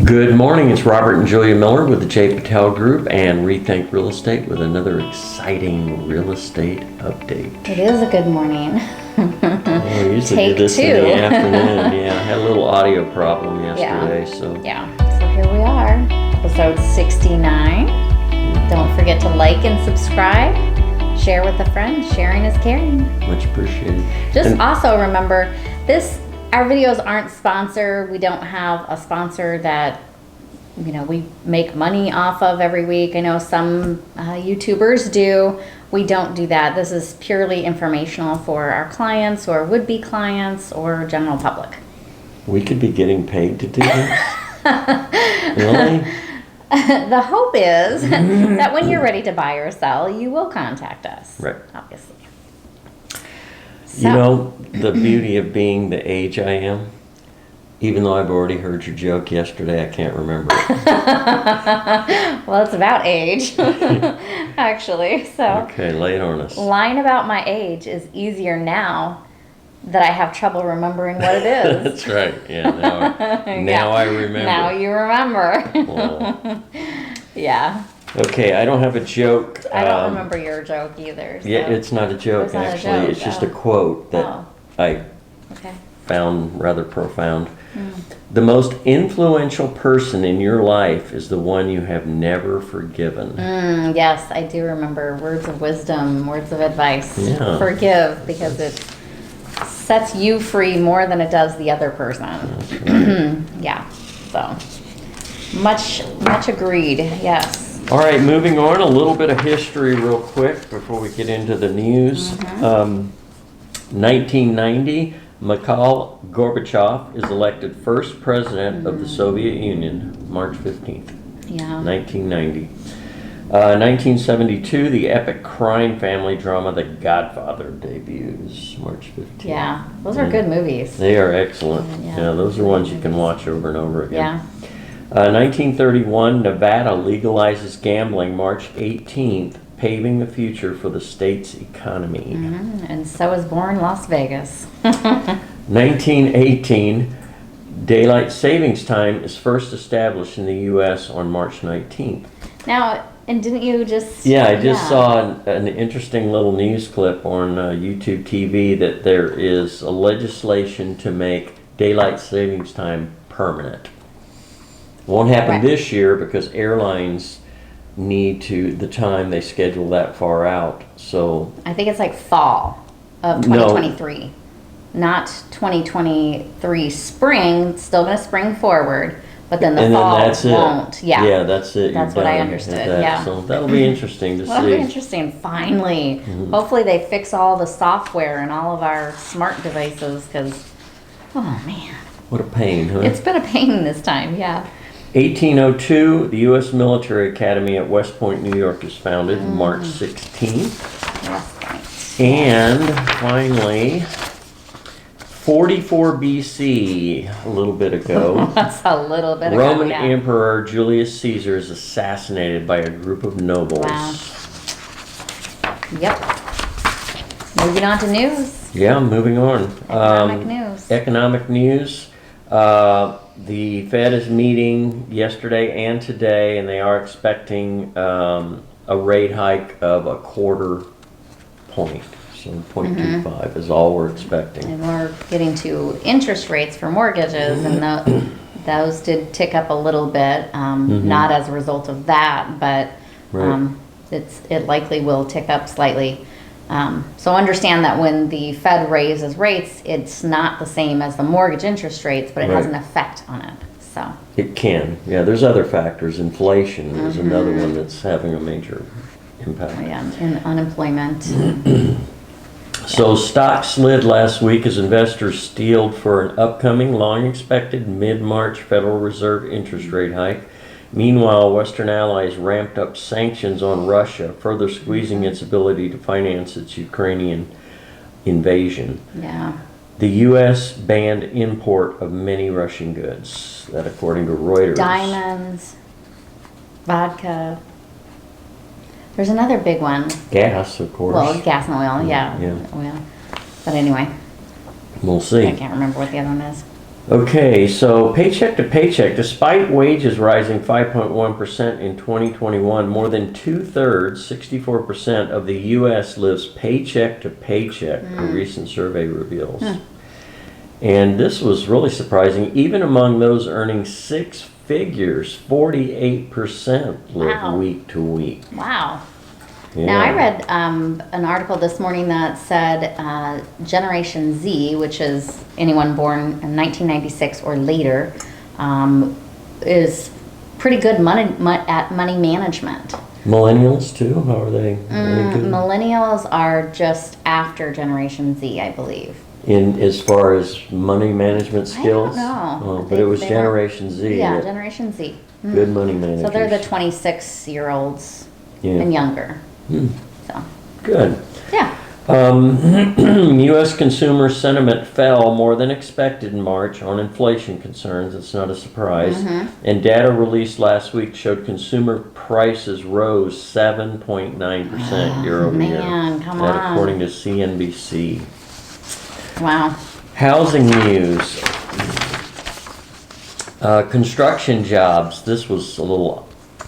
Good morning, it's Robert and Julia Miller with the J. Patel Group and Rethink Real Estate with another exciting real estate update. It is a good morning. Oh, we usually Take do this two. in the afternoon. Yeah, I had a little audio problem yesterday, so here we are, episode 69. Don't forget to like and subscribe. Share with a friend. Sharing is caring. much appreciated. Also remember, our videos aren't sponsored. We don't have a sponsor that we make money off of every week. I know some YouTubers do. We don't do that. This is purely informational for our clients or would-be clients or general public. We could be getting paid to do this? Really? The hope is that when you're ready to buy or sell, you will contact us. Right. Obviously. You know, the beauty of being the age I am, even though I've already heard your joke yesterday, I can't remember it. Well, it's about age, actually. So Okay, lay it on us. Lying about my age is easier now that I have trouble remembering what it is. That's right. Yeah, now I remember. Now you remember. Well. Yeah. Okay, I don't have a joke. I don't remember your joke either. So. Yeah, it's not a joke, It's not a actually. joke, It's just a quote that I found rather profound. The most influential person in your life is the one you have never forgiven. Yes, I do remember words of wisdom, words of advice. Yeah. Forgive, because it sets you free more than it does the other person. That's right. Yeah, so much agreed. Yes. All right, moving on, a little bit of history real quick before we get into the news. 1990, Mikhail Gorbachev is elected first president of the Soviet Union, March 15th, 1990. 1972, the epic crime family drama The Godfather debuts, March 15th. Yeah, those are good movies. They are excellent. Yeah. Those are ones you can watch over and over again. Yeah. 1931, Nevada legalizes gambling March 18th, paving the future for the state's economy. And so was born Las Vegas. 1918, daylight savings time is first established in the U.S. on March 19th. Now, and didn't you just... Yeah, I just saw an interesting little news clip on YouTube TV that there is a legislation to make daylight savings time permanent. Won't happen this year because airlines need the time they schedule that far out. So I think it's like fall of 2023. Not 2023 spring. It's still going to spring forward, but then the fall won't. Yeah. Yeah, that's it. That's what I understood. Yeah. So that'll be interesting to see. That'll be interesting. Finally. Hopefully they fix all the software in all of our smart devices, because, oh man. What a pain, huh? It's been a pain this time, yeah. 1802, the U.S. Military Academy at West Point, New York is founded March 16th. West Point. And finally, 44 BC, a little bit ago. That's a little bit ago, Roman Emperor Julius Caesar is assassinated by a group of nobles. Wow. Yep. Moving on to news. Yeah, moving on. Economic news. The Fed is meeting yesterday and today, and they are expecting a rate hike of a quarter point. So 0.25 is all we're expecting. And we're getting to interest rates for mortgages, and those did tick up a little bit, not as a result of that, but it likely will tick up slightly. So understand that when the Fed raises rates, it's not the same as the mortgage interest rates, but it has an effect on it. So it can. Yeah, there's other factors. Inflation is another one that's having a major impact. And unemployment. So stocks slid last week as investors steeled for an upcoming long-expected mid-March Federal Reserve interest rate hike. Meanwhile, Western allies ramped up sanctions on Russia, further squeezing its ability to finance its Ukrainian invasion. Yeah. The U.S. banned import of many Russian goods, that according to Reuters. Diamonds, vodka. There's another big one. Gas, of course. Well, gas and oil, yeah. Oil. But anyway. We'll see. I can't remember what the other one is. Okay, so paycheck to paycheck, despite wages rising 5.1% in 2021, more than 2/3, 64% of the U.S. lives paycheck to paycheck, a recent survey reveals. And this was really surprising. Even among those earning six figures, 48% live Wow. week to week. Wow. Yeah. Now, I read an article this morning that said Generation Z, which is anyone born in 1996 or later, is pretty good at money management. Millennials too? How are they? Millennials are just after Generation Z, I believe. In as far as money management skills? I don't know. Oh, but it was Generation Z. Yeah, that- Generation Z. Good money managers. So they're the 26-year-olds Yeah. and younger. So, Good. yeah. U.S. consumer sentiment fell more than expected in March on inflation concerns. It's not a surprise. And data released last week showed consumer prices rose 7.9% year over year. Man, come That on. according to CNBC. Wow. Housing news. Construction jobs. This was a little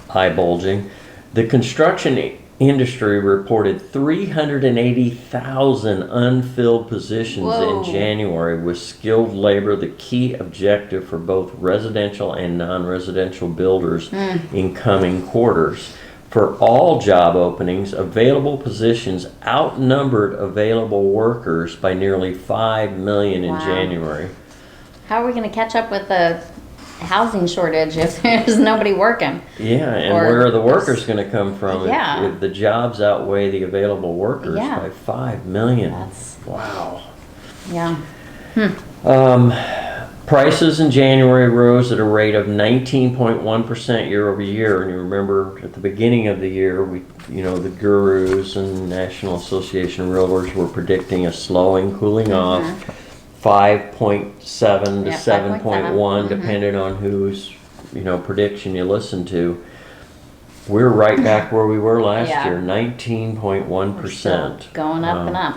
eye-bulging. The construction industry reported 380,000 unfilled positions Whoa. in January, with skilled labor the key objective for both residential and non-residential builders in coming quarters. For all job openings, available positions outnumbered available workers by nearly 5 million in Wow. January. How are we going to catch up with the housing shortage if there's nobody working? Yeah, and Or where are the there's- workers going to come from Yeah. if the jobs outweigh the available workers Yeah. by 5 million? That's, Wow. yeah. Prices in January rose at a rate of 19.1% year over year. And you remember at the beginning of the year, the gurus and National Association of Realtors were predicting a slowing, cooling off, 5.7 to Yeah, 7.1, 5.7. depending on whose, prediction you listen to. We're right back where we were last Yeah. year, 19.1%. Going up and up.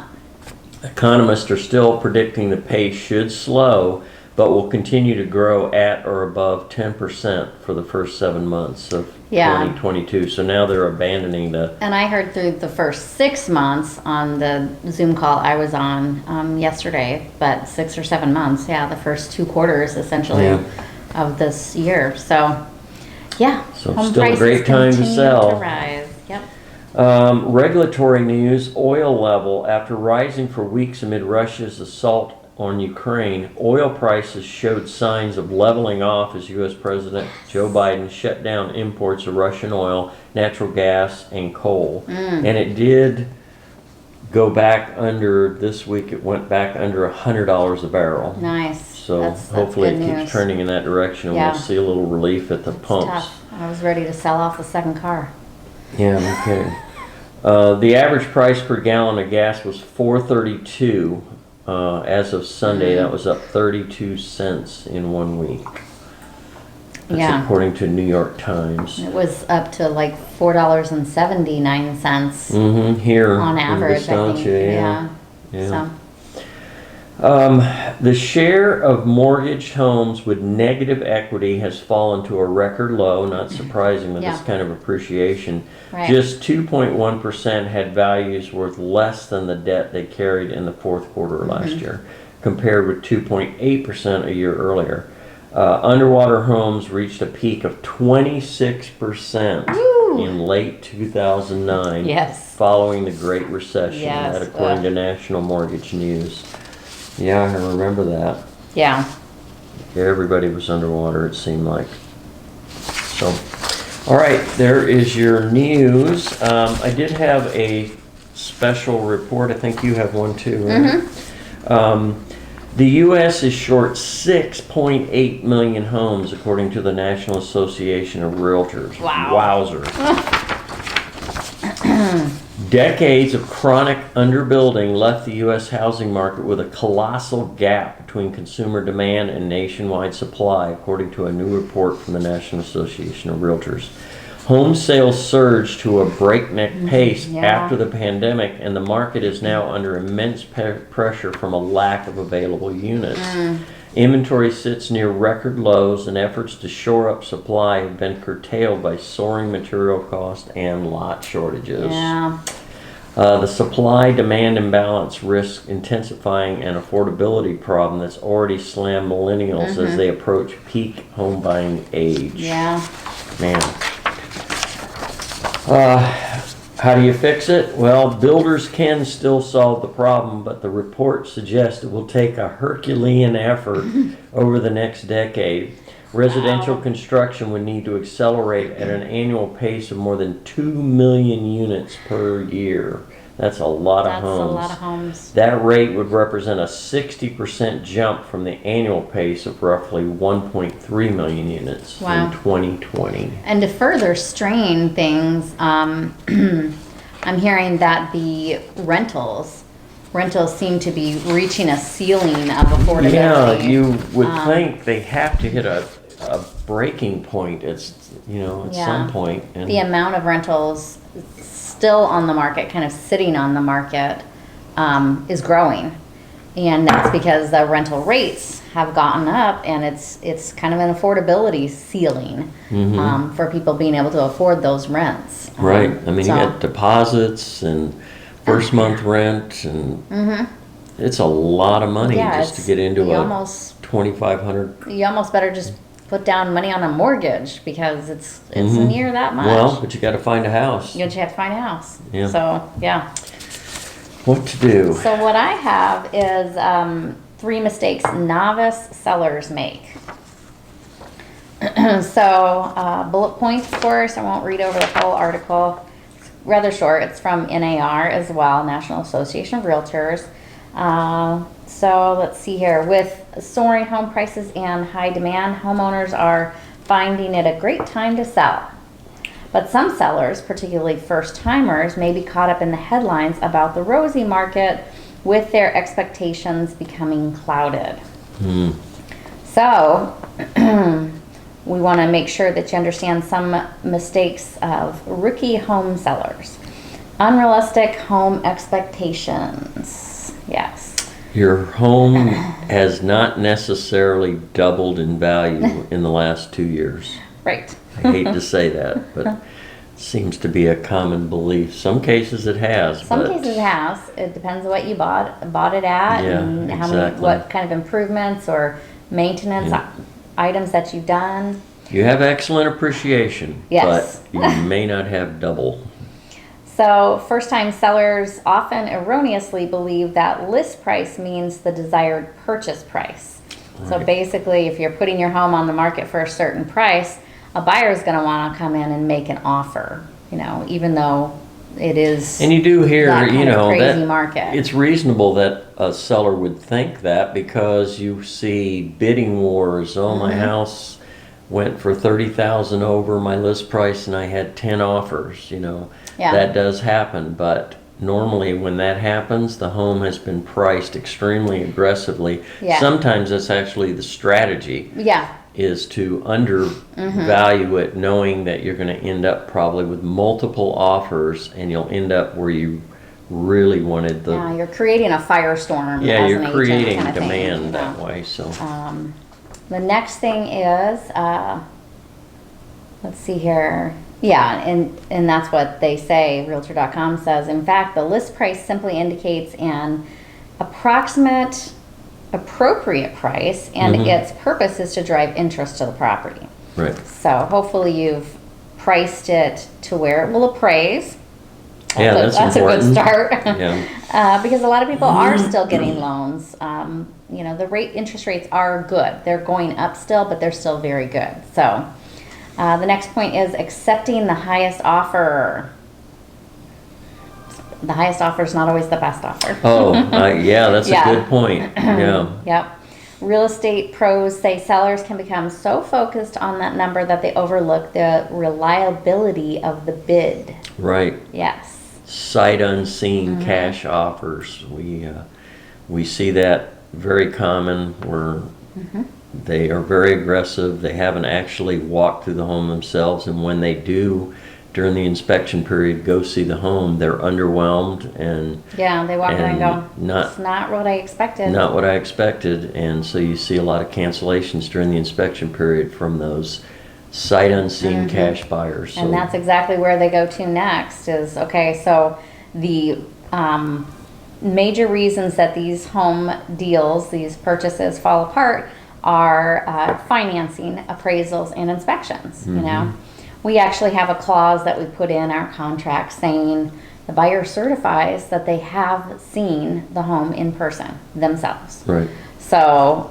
Economists are still predicting the pace should slow, but will continue to grow at or above 10% for the first 7 months of Yeah. 2022. So now they're abandoning the. And I heard through the first 6 months on the Zoom call I was on yesterday, but 6 or 7 months, yeah, the first 2 quarters essentially Yeah. of this year. So, yeah, So home still a prices great time to continue sell. to rise. Yep. Regulatory news: oil level after rising for weeks amid Russia's assault on Ukraine, oil prices showed signs of leveling off as U.S. President Joe Biden shut down imports of Russian oil, natural gas, and coal. And it did go back under, this week it went back under $100 a barrel. Nice. So That's hopefully good it keeps news. trending in that direction, and Yeah. we'll see a little relief at the It's pumps. tough. I was ready to sell off the second car. Yeah, no kidding. The average price per gallon of gas was $4.32 as of Sunday. That was up 32 cents in 1 week. That's Yeah. according to New York Times. It was up to like $4.79 Here on in average, I think. Vistancia, Yeah. yeah. So, The share of mortgaged homes with negative equity has fallen to a record low, not surprising with this Yeah. kind of appreciation. Right. Just 2.1% had values worth less than the debt they carried in the fourth quarter last year, compared with 2.8% a year earlier. Underwater homes reached a peak of 26% Woo! in late 2009, yes. following the Great Recession, Yes, that according ugh. to National Mortgage News. Yeah, I remember that. Yeah. Everybody was underwater, it seemed like. So, all right, there is your news. I did have a special report. I think you have one too, right? The U.S. is short 6.8 million homes, according to the National Association of Realtors. Wow. Wowzer. Decades of chronic underbuilding left the U.S. housing market with a colossal gap between consumer demand and nationwide supply, according to a new report from the National Association of Realtors. Home sales surged to a breakneck pace Yeah. after the pandemic, and the market is now under immense pressure from a lack of available units. Inventory sits near record lows, and efforts to shore up supply have been curtailed by soaring material costs and lot shortages. Yeah. The supply-demand imbalance risks intensifying an affordability problem that's already slammed millennials as they approach peak home buying age. Yeah. Man. How do you fix it? Well, builders can still solve the problem, but the report suggests it will take a Herculean effort over the next decade. Residential construction would need to accelerate at an annual pace of more than 2 million units per year. That's a lot of homes. That's a lot of homes. That rate would represent a 60% jump from the annual pace of roughly 1.3 million units in 2020. And to further strain things, I'm hearing that the rentals seem to be reaching a ceiling of affordability. Yeah, you would think they have to hit a breaking point at some point. And the amount of rentals still on the market, kind of sitting on the market, is growing, and that's because the rental rates have gotten up, and it's kind of an affordability ceiling for people being able to afford those rents. Right. I mean, you got deposits and first month rent, and it's a lot of money just to get into a $2,500. You almost better just put down money on a mortgage because it's near that much. Well, but you got to find a house. You have to find a house. Yeah. So yeah. What to do? So what I have is 3 mistakes novice sellers make. So bullet points first. I won't read over the whole article. It's rather short. It's from NAR as well, National Association of Realtors. So let's see here. With soaring home prices and high demand, homeowners are finding it a great time to sell. But some sellers, particularly first-timers, may be caught up in the headlines about the rosy market with their expectations becoming clouded. So we want to make sure that you understand some mistakes of rookie home sellers. Unrealistic home expectations. Yes. Your home has not necessarily doubled in value in the last 2 years. Right. I hate to say that, but it seems to be a common belief. Some cases it has. Some cases it has. It depends on what you bought it at, and what kind of improvements or maintenance items that you've done. You have excellent appreciation, yes, but you may not have double. So first-time sellers often erroneously believe that list price means the desired purchase price. Right. So basically, if you're putting your home on the market for a certain price, a buyer is going to want to come in and make an offer, even though it is. And you do hear, crazy market. It's reasonable that a seller would think that because you see bidding wars. Oh, my house went for $30,000 over my list price, and I had 10 offers. Yeah. That does happen, but normally when that happens, the home has been priced extremely aggressively. Yeah. Sometimes that's actually the strategy. Yeah. Is to undervalue it, knowing that you're going to end up probably with multiple offers, and you'll end up where you really wanted the. Yeah, you're creating a firestorm. Yeah, as you're an creating agent demand that way. So. The next thing is, let's see here. Yeah, and that's what they say. Realtor.com says, in fact, the list price simply indicates an appropriate price, and its purpose is to drive interest to the property. Right. So hopefully you've priced it to where it will appraise. That's a good start. Yeah. Because a lot of people are still getting loans. The interest rates are good. They're going up still, but they're still very good. So the next point is accepting the highest offer. The highest offer is not always the best offer. That's a good point. Yeah. Yep. Real estate pros say sellers can become so focused on that number that they overlook the reliability of the bid. Right. Yes. Sight unseen cash offers. We see that very common where they are very aggressive. They haven't actually walked through the home themselves, and when they do during the inspection period go see the home, they're underwhelmed and Yeah, they walk in and go, not it's not what I expected. not what I expected, and so you see a lot of cancellations during the inspection period from those sight unseen cash buyers. So And that's exactly where they go to next is, okay, so the major reasons that these home deals, these purchases fall apart are financing, appraisals, and inspections, you know. We actually have a clause that we put in our contract saying the buyer certifies that they have seen the home in person themselves. right. So,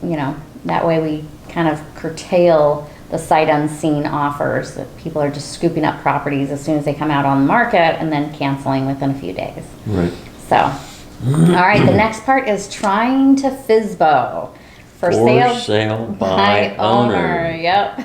you know, that way we kind of curtail the sight unseen offers that people are just scooping up properties as soon as they come out on the market and then canceling within a few days. Right. So, all right, the next part is trying to FSBO. For sale by owner. Yep.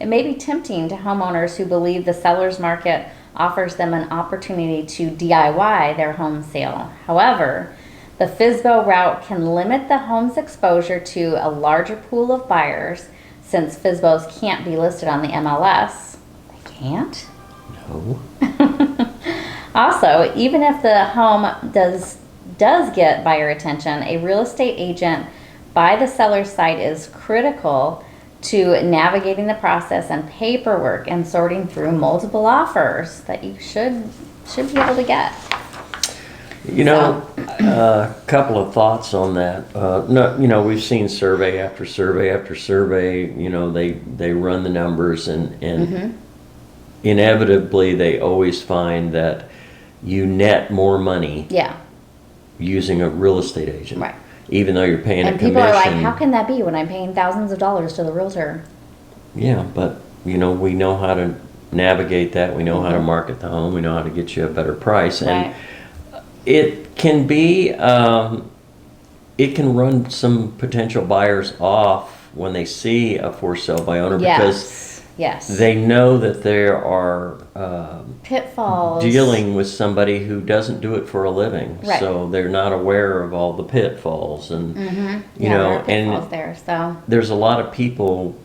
It may be tempting to homeowners who believe the seller's market offers them an opportunity to DIY their home sale. However, the FSBO route can limit the home's exposure to a larger pool of buyers since FSBOs can't be listed on the MLS. They can't? No. Also, even if the home does get buyer attention, a real estate agent by the seller's site is critical to navigating the process and paperwork and sorting through multiple offers that you should be able to get. You know, a couple of thoughts on that. No, you know, we've seen survey after survey after survey. You know, they run the numbers, and inevitably they always find that you net more money Yeah, using a real estate agent, right. even though you're paying And a people commission. are like, how can that be when I'm paying thousands of dollars to the realtor? Yeah, but you know, we know how to navigate that. We know how to market the home. We know how to get you a better price, and Right. it can be, it can run some potential buyers off when they see a for sale by owner because Yes. they know that there are Pitfalls. dealing with somebody who doesn't do it for a living, Right. so they're not aware of all the pitfalls, and you Yeah, know, there are pitfalls and there, so. there's a lot of people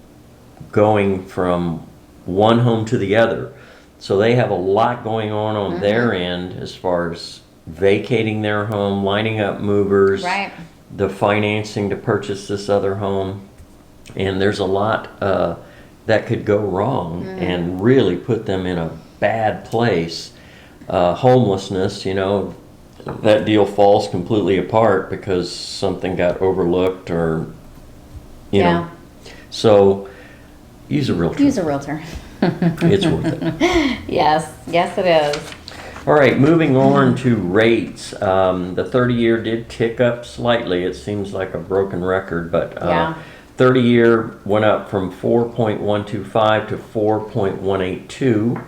going from one home to the other, so they have a lot going on their end as far as vacating their home, lining up movers, Right. the financing to purchase this other home, and there's a lot that could go wrong and really put them in a bad place. Homelessness, you know, that deal falls completely apart because something got overlooked or, you know. So use a realtor. Use a realtor. It's worth it. Yes, it is. All right, moving on to rates. The 30-year did tick up slightly. It seems like a broken record, but Yeah. 30-year went up from 4.125 to 4.182.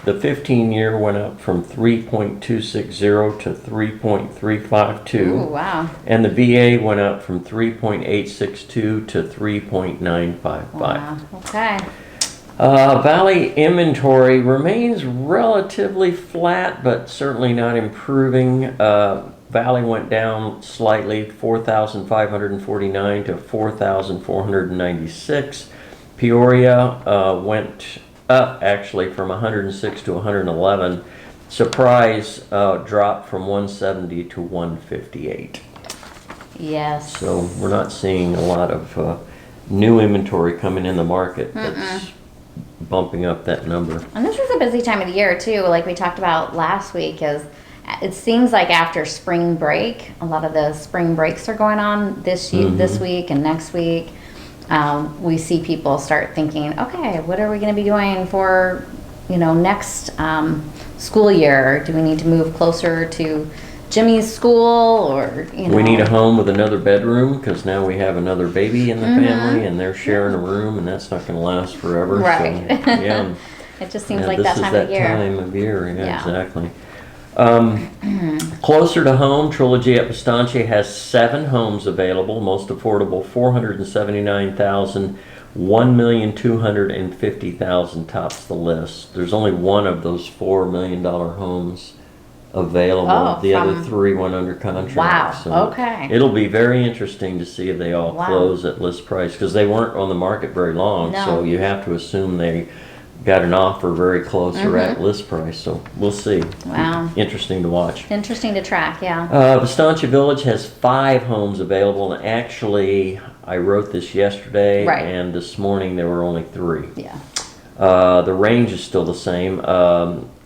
The 15-year went up from 3.260 to 3.352. Ooh, wow. And the VA went up from 3.862 to 3.955. Wow. Okay. Valley inventory remains relatively flat, but certainly not improving. Valley went down slightly, 4,549 to 4,496. Peoria went up actually from 106 to 111. Surprise dropped from 170 to 158. Yes. So we're not seeing a lot of new inventory coming in the market that's bumping up that number. And this is a busy time of the year too, like we talked about last week, is it seems like after spring break, a lot of the spring breaks are going on this week and next week. We see people start thinking, okay, what are we going to be doing for, you know, next school year? Do we need to move closer to Jimmy's school, or, you know? We need a home with another bedroom because now we have another baby in the family and they're sharing a room, and that's not going to last forever. Right. So, yeah. It just seems Yeah, like this that is time that of year. time of year. Yeah, Yeah. exactly. Closer to home, Trilogy at Pastanche has 7 homes available. Most affordable, $479,000. $1,250,000 tops the list. There's only one of those $4 million homes available. Oh, the other from- 3 went under contract. Wow, So okay. it'll be very interesting to see if they all Wow. close at list price because they weren't on the market very long. No. So you have to assume they got an offer very close or at list price, so we'll see. Wow. Interesting to watch. Interesting to track, yeah. Estancia Village has 5 homes available, and actually, I wrote this yesterday, Right. and this morning there were only 3. Yeah. The range is still the same.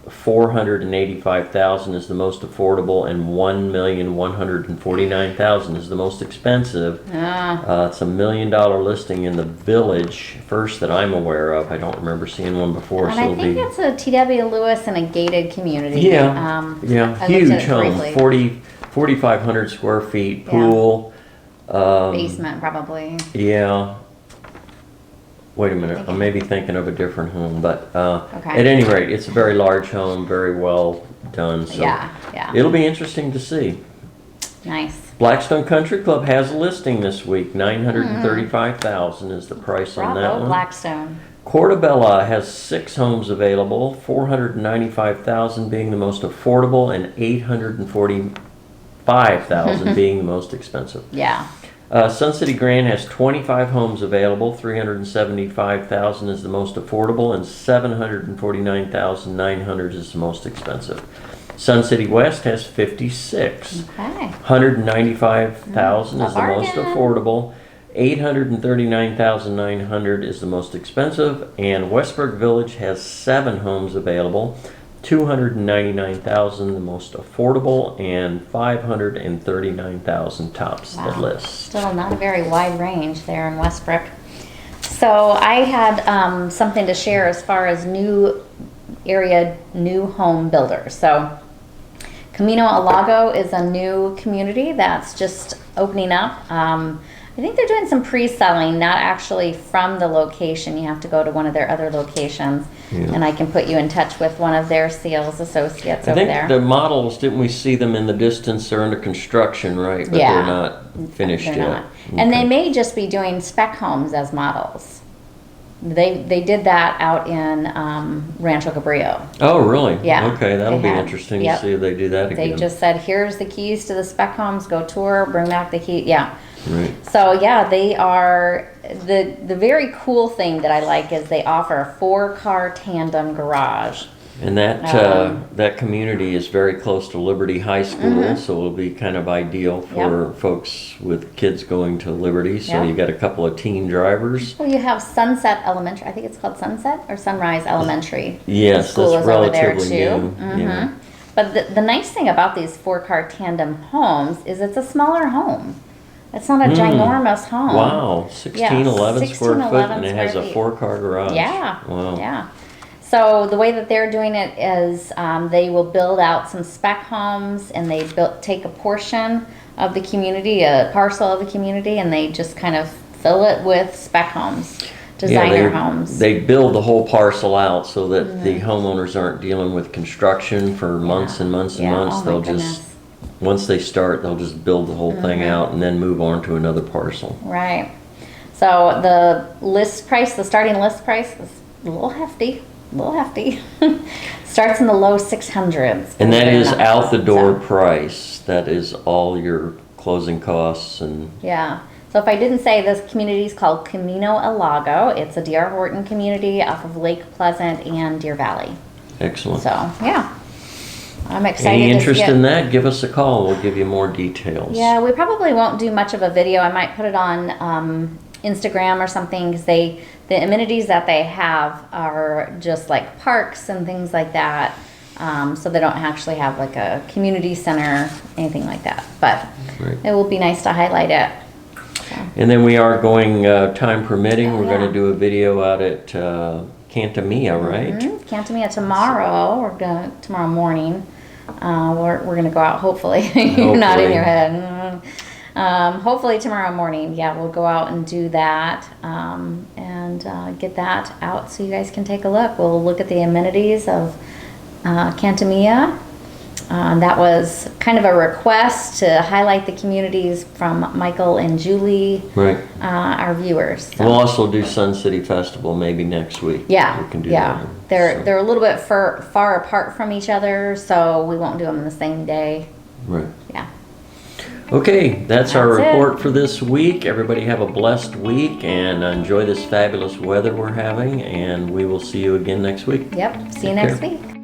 485,000 is the most affordable, and 1,149,000 is the most expensive. It's $1 million listing in the Village, first that I'm aware of. I don't remember seeing one before. And so I it'll think be, it's a T.W. Lewis and a gated community. yeah, I looked huge at it home, briefly. 4,500 square feet, Yeah. pool. Basement, probably. Yeah. Wait a minute, I may be thinking of a different home, but Okay. at any rate, it's a very large home, very well done, so Yeah, yeah. it'll be interesting to see. Nice. Blackstone Country Club has a listing this week, $935,000 is the price on that Bravo, one. Blackstone. Portobello has 6 homes available, $495,000 being the most affordable and $845,000 being the most expensive. Yeah. Sun City Grand has 25 homes available. $375,000 is the most affordable, and $749,900 is the most expensive. Sun City West has 56. Okay. $195,000 is the most bargain. affordable. $839,900 is the most expensive, and Westbrook Village has 7 homes available. $299,000 the most affordable, and $539,000 tops the list. Still not a very wide range there in Westbrook. So I had something to share as far as new home builders. So Camino Al Lago is a new community that's just opening up. I think they're doing some pre-selling, not actually from the location. You have to go to one of their other locations, and I can put you in touch with one of their sales associates over there. I think the models, didn't we see them in the distance? They're under construction, right? But Yeah. they're not finished They're yet. not. And they may just be doing spec homes as models. They did that out in Rancho Cabrillo. Oh, really? Yeah. Okay, that'll They be had- interesting yep. to see if they do that They again. just said, here's the keys to the spec homes, go tour, bring back the key. Yeah. Right. So yeah, they are, the very cool thing that I like is they offer a 4-car tandem garage. And that community is very close to Liberty High School, so it'll be kind of ideal for folks with kids going to Liberty. So Yep. you got a couple of teen drivers. Well, you have Sunset Elementary, I think it's called Sunset or Sunrise Elementary. Yes, The school that's is over there, relatively too. new. Yeah. But the nice thing about these 4-car tandem homes is it's a smaller home. It's not a ginormous home. Wow, 11 square foot, 11 and it has a square feet. 4-car garage. Yeah. Wow. Yeah. So the way that they're doing it is they will build out some spec homes, and they take a portion of the community, a parcel of the community, and they just kind of fill it with spec homes, designer homes. They build the whole parcel out so that the homeowners aren't dealing with construction for months and months and months. Oh, my They'll goodness. just, once they start, they'll just build the whole thing out and then move on to another parcel. Right. So the starting list price is a little hefty. Starts in the low 600s. And that is out the door So, price. That is all your closing costs and yeah. So if I didn't say, this community is called Camino Al Lago. It's a D.R. Horton community off of Lake Pleasant and Deer Valley. excellent. So yeah, I'm excited. Any to interest get- in that? Give us a call. We'll give you more details. Yeah, we probably won't do much of a video. I might put it on Instagram or something, because the amenities that they have are just like parks and things like that. So they don't actually have like a community center, anything like that. But Right. it will be nice to highlight it. And then we are going, time permitting, we're yeah. going to do a video out at Cantamia, right? Cantamia tomorrow. Tomorrow morning. We're gonna go out. Hopefully, you're not in your head. Hopefully tomorrow morning. Yeah, we'll go out and do that and get that out so you guys can take a look. We'll look at the amenities of Cantamia. That was kind of a request to highlight the communities from Michael and Julie, Right. our viewers. So. We'll also do Sun City Festival maybe next week. Yeah, We can do yeah. that. They're a little bit far apart from each other, so we won't do them the same day. Right. Yeah. Okay, that's our That's it. report for this week. Everybody have a blessed week and enjoy this fabulous weather we're having, and we will see you again next week. Yep, see you Take next care. week.